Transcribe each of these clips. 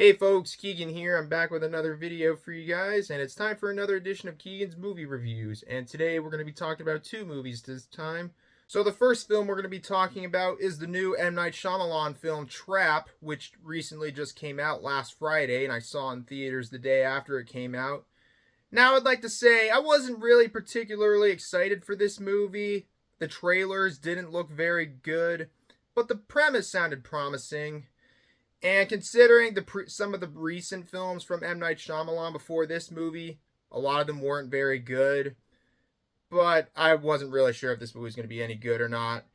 Hey folks, Keegan here. I'm back with another video for you guys, and it's time for another edition of Keegan's Movie Reviews. And today we're going to be talking about two movies this time. So the first film we're going to be talking about is the new M. Night Shyamalan film Trap, which recently just came out last Friday, and I saw in theaters the day after it came out. Now I'd like to say I wasn't really particularly excited for this movie. The trailers didn't look very good, but the premise sounded promising. And considering some of the recent films from M. Night Shyamalan before this movie, a lot of them weren't very good. But I wasn't really sure if this movie was going to be any good or not.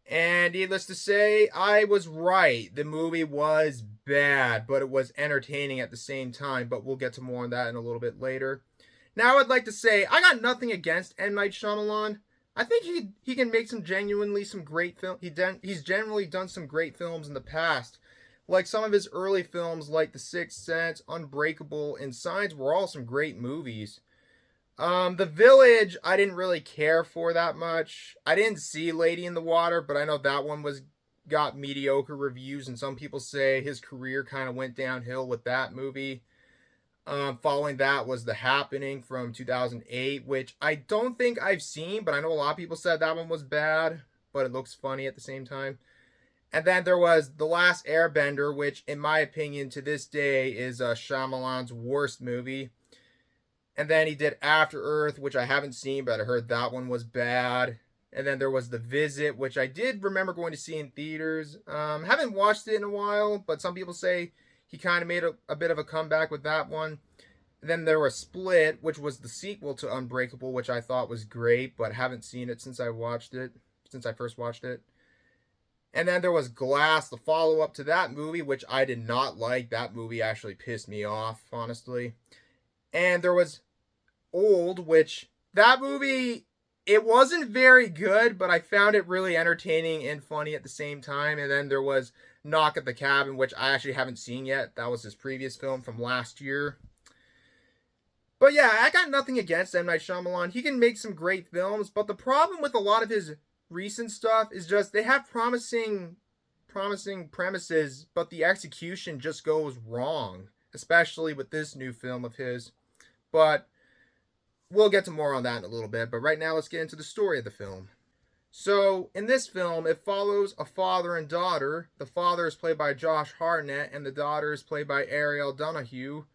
And needless to say, I was right. The movie was bad, but it was entertaining at the same time. But we'll get to more on that in a little bit later. Now I'd like to say I got nothing against M. Night Shyamalan. I think he can make some great films. He's generally done some great films in the past. Like some of his early films, like The Sixth Sense, Unbreakable, and Signs, were all some great movies. The Village, I didn't really care for that much. I didn't see Lady in the Water, but I know that one got mediocre reviews, and some people say his career kind of went downhill with that movie. Following that was The Happening from 2008, which I don't think I've seen, but I know a lot of people said that one was bad, but it looks funny at the same time. And then there was The Last Airbender, which, in my opinion, to this day, is Shyamalan's worst movie. And then he did After Earth, which I haven't seen, but I heard that one was bad. And then there was The Visit, which I did remember going to see in theaters. Haven't watched it in a while, but some people say he kind of made a bit of a comeback with that one. And then there was Split, which was the sequel to Unbreakable, which I thought was great, but haven't seen it since I first watched it. And then there was Glass, the follow-up to that movie, which I did not like. That movie actually pissed me off, honestly. And there was Old, which that movie, it wasn't very good, but I found it really entertaining and funny at the same time. And then there was Knock at the Cabin, which I actually haven't seen yet. That was his previous film from last year. But yeah, I got nothing against M. Night Shyamalan. He can make some great films, but the problem with a lot of his recent stuff is just they have promising premises, but the execution just goes wrong, especially with this new film of his. But we'll get to more on that in a little bit. But right now, let's get into the story of the film. So in this film, it follows a father and daughter. The father is played by Josh Hartnett, and the daughter is played by Ariel Donahue.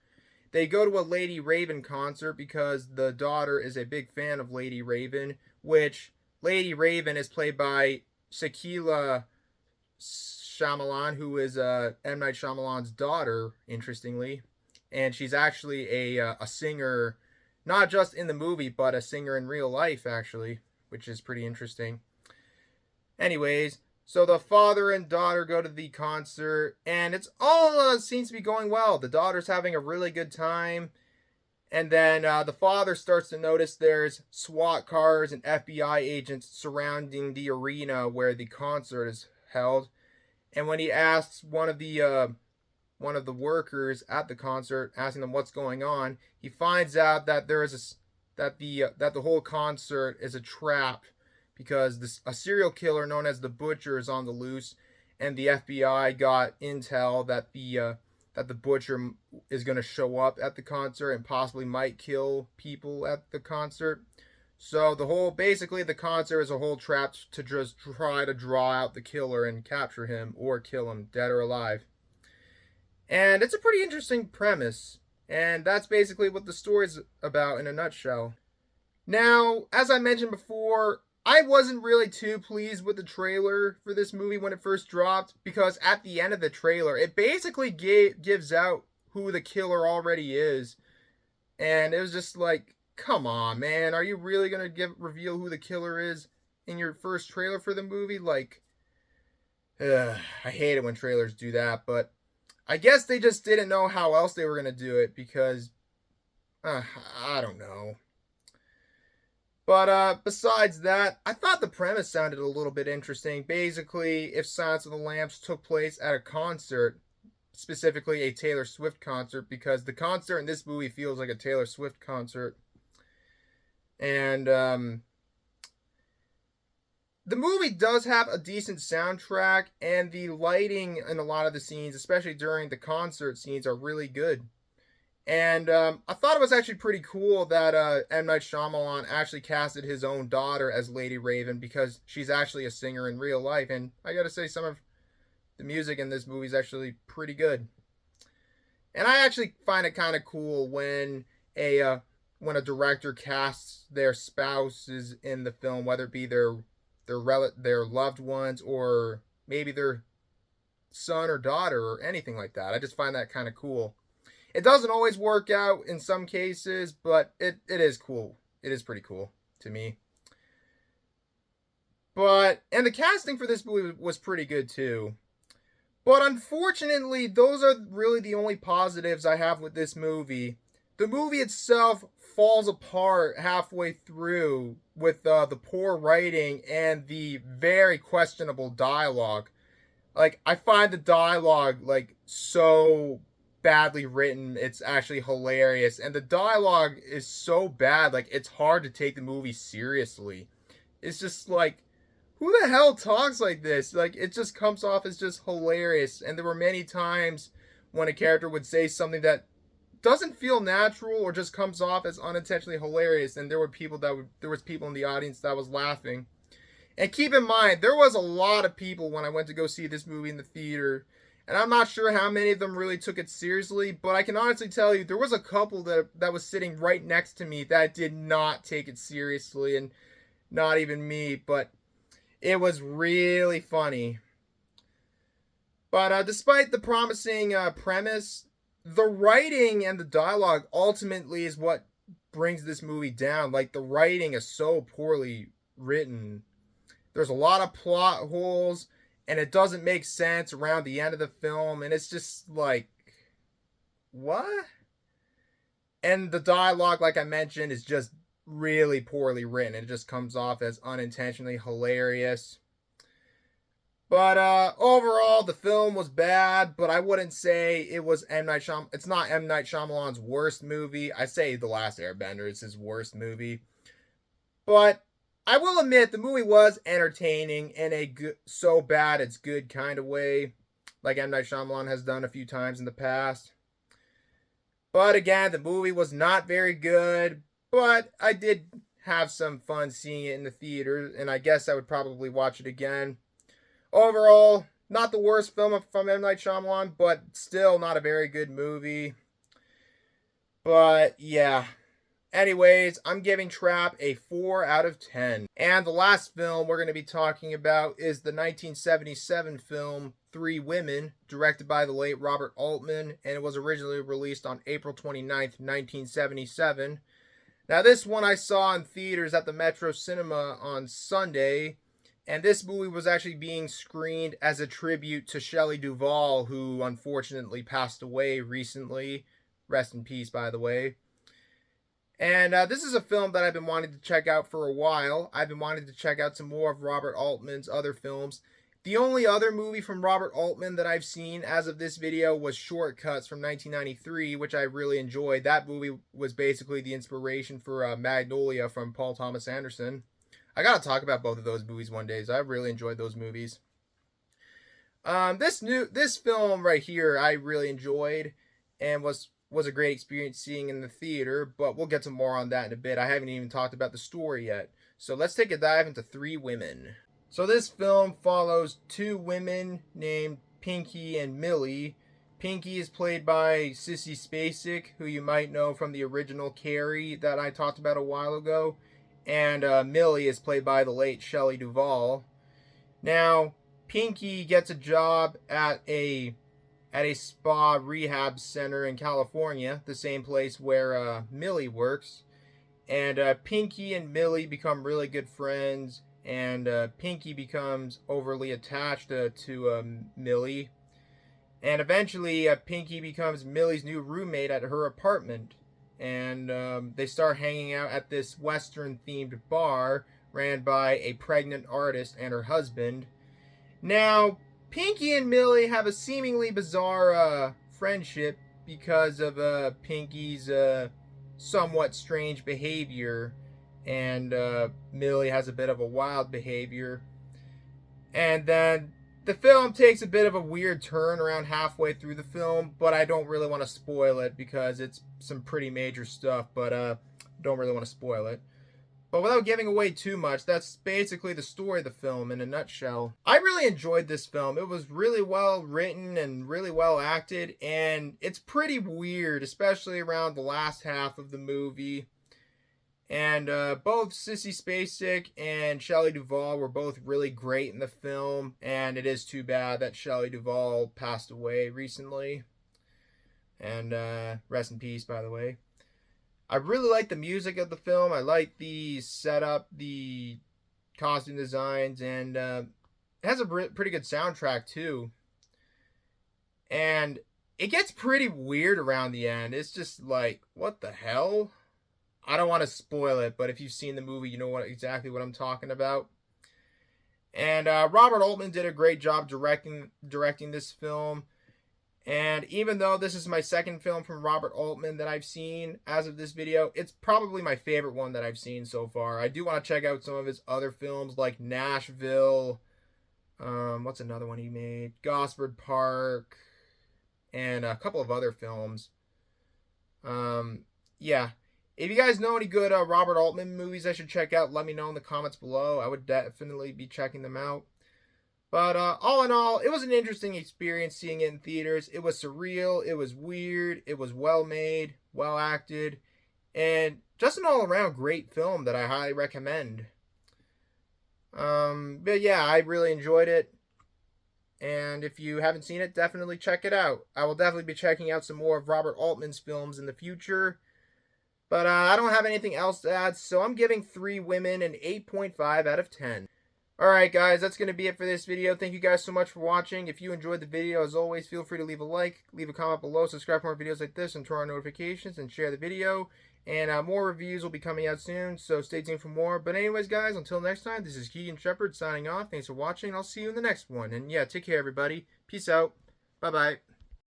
They go to a Lady Raven concert because the daughter is a big fan of Lady Raven, which Lady Raven is played by Sakila Shyamalan, who is M. Night Shyamalan's daughter, interestingly. And she's actually a singer, not just in the movie, but a singer in real life, actually, which is pretty interesting. Anyways, so the father and daughter go to the concert, and it's all seems to be going well. The daughter's having a really good time. And then the father starts to notice there's SWAT cars and FBI agents surrounding the arena where the concert is held. And when he asks one of the workers at the concert, asking them what's going on, he finds out that that the whole concert is a trap because a serial killer known as the Butcher is on the loose, and the FBI got intel that the Butcher is going to show up at the concert and possibly might kill people at the concert. So basically the concert is a whole trap to just try to draw out the killer and capture him or kill him, dead or alive. And it's a pretty interesting premise, and that's basically what the story's about in a nutshell. Now, as I mentioned before, I wasn't really too pleased with the trailer for this movie when it first dropped, because at the end of the trailer, it basically gives out who the killer already is. And it was just like, come on, man, are you really going to reveal who the killer is in your first trailer for the movie? Like, I hate it when trailers do that, but I guess they just didn't know how else they were going to do it, because, I don't know. But besides that, I thought the premise sounded a little bit interesting. Basically, if Silence of the Lambs took place at a concert, specifically a Taylor Swift concert, because the concert in this movie feels like a Taylor Swift concert. And The movie does have a decent soundtrack, and the lighting in a lot of the scenes, especially during the concert scenes, are really good. And I thought it was actually pretty cool that M. Night Shyamalan actually casted his own daughter as Lady Raven because she's actually a singer in real life. And I gotta say, some of the music in this movie is actually pretty good. And I actually find it kind of cool when a director casts their spouses in the film, whether it be their loved ones or maybe their son or daughter or anything like that. I just find that kind of cool. It doesn't always work out in some cases, but it is cool. It is pretty cool to me. And the casting for this movie was pretty good too. But unfortunately, those are really the only positives I have with this movie. The movie itself falls apart halfway through with the poor writing and the very questionable dialogue. Like, I find the dialogue like so badly written, it's actually hilarious, and the dialogue is so bad, like it's hard to take the movie seriously. It's just like, who the hell talks like this? Like, it just comes off as just hilarious. And there were many times when a character would say something that doesn't feel natural or just comes off as unintentionally hilarious, and there was people in the audience that was laughing. And keep in mind, there was a lot of people when I went to go see this movie in the theater, and I'm not sure how many of them really took it seriously, but I can honestly tell you there was a couple that was sitting right next to me that did not take it seriously, and not even me, but it was really funny. But despite the promising premise, the writing and the dialogue ultimately is what brings this movie down. Like, the writing is so poorly written. There's a lot of plot holes, and it doesn't make sense around the end of the film, and it's just like, what? And the dialogue, like I mentioned, is just really poorly written. It just comes off as unintentionally hilarious. But overall, the film was bad, but I wouldn't say it was it's not M. Night Shyamalan's worst movie. I say The Last Airbender is his worst movie. But I will admit, the movie was entertaining in a good, so bad it's good kind of way, like M. Night Shyamalan has done a few times in the past. But again, the movie was not very good, but I did have some fun seeing it in the theater, and I guess I would probably watch it again. Overall, not the worst film from M. Night Shyamalan, but still not a very good movie. But yeah. Anyways, I'm giving Trap a 4 out of 10. And the last film we're going to be talking about is the 1977 film Three Women, directed by the late Robert Altman, and it was originally released on April 29th, 1977. Now, this one I saw in theaters at the Metro Cinema on Sunday, and this movie was actually being screened as a tribute to Shelley Duvall, who unfortunately passed away recently. Rest in peace, by the way. And this is a film that I've been wanting to check out for a while. I've been wanting to check out some more of Robert Altman's other films. The only other movie from Robert Altman that I've seen as of this video was Shortcuts from 1993, which I really enjoyed. That movie was basically the inspiration for Magnolia from Paul Thomas Anderson. I gotta talk about both of those movies one day, so I really enjoyed those movies. This film right here I really enjoyed, and was a great experience seeing in the theater, but we'll get to more on that in a bit. I haven't even talked about the story yet. So let's take a dive into Three Women. So this film follows two women named Pinky and Millie. Pinky is played by Sissy Spacek, who you might know from the original Carrie that I talked about a while ago. And Millie is played by the late Shelley Duvall. Now, Pinky gets a job at a spa rehab center in California, the same place where Millie works. And Pinky and Millie become really good friends, and Pinky becomes overly attached to Millie. And eventually, Pinky becomes Millie's new roommate at her apartment. And they start hanging out at this Western-themed bar ran by a pregnant artist and her husband. Now, Pinky and Millie have a seemingly bizarre friendship because of Pinky's somewhat strange behavior, and Millie has a bit of a wild behavior. And then the film takes a bit of a weird turn around halfway through the film, but I don't really want to spoil it because it's some pretty major stuff, but don't really want to spoil it. But without giving away too much, that's basically the story of the film in a nutshell. I really enjoyed this film. It was really well written and really well acted, and it's pretty weird, especially around the last half of the movie. And both Sissy Spacek and Shelley Duvall were both really great in the film, and it is too bad that Shelley Duvall passed away recently. And rest in peace, by the way. I really like the music of the film. I like the setup, the costume designs, and it has a pretty good soundtrack too. And it gets pretty weird around the end. It's just like, what the hell? I don't want to spoil it, but if you've seen the movie, you know exactly what I'm talking about. And Robert Altman did a great job directing this film. And even though this is my second film from Robert Altman that I've seen as of this video, it's probably my favorite one that I've seen so far. I do want to check out some of his other films like Nashville. What's another one he made? Gosford Park. And a couple of other films. Yeah. If you guys know any good Robert Altman movies I should check out, let me know in the comments below. I would definitely be checking them out. But all in all, it was an interesting experience seeing it in theaters. It was surreal. It was weird. It was well made, well acted, and just an all-around great film that I highly recommend. But yeah, I really enjoyed it. And if you haven't seen it, definitely check it out. I will definitely be checking out some more of Robert Altman's films in the future. But I don't have anything else to add, so I'm giving 3 Women an 8.5 out of 10. Alright guys, that's going to be it for this video. Thank you guys so much for watching. If you enjoyed the video, as always, feel free to leave a like, leave a comment below, subscribe for more videos like this, and turn on notifications, and share the video. And more reviews will be coming out soon, so stay tuned for more. But anyways guys, until next time, this is Keagan Shepherd signing off. Thanks for watching, and I'll see you in the next one. And yeah, take care everybody. Peace out. Bye-bye.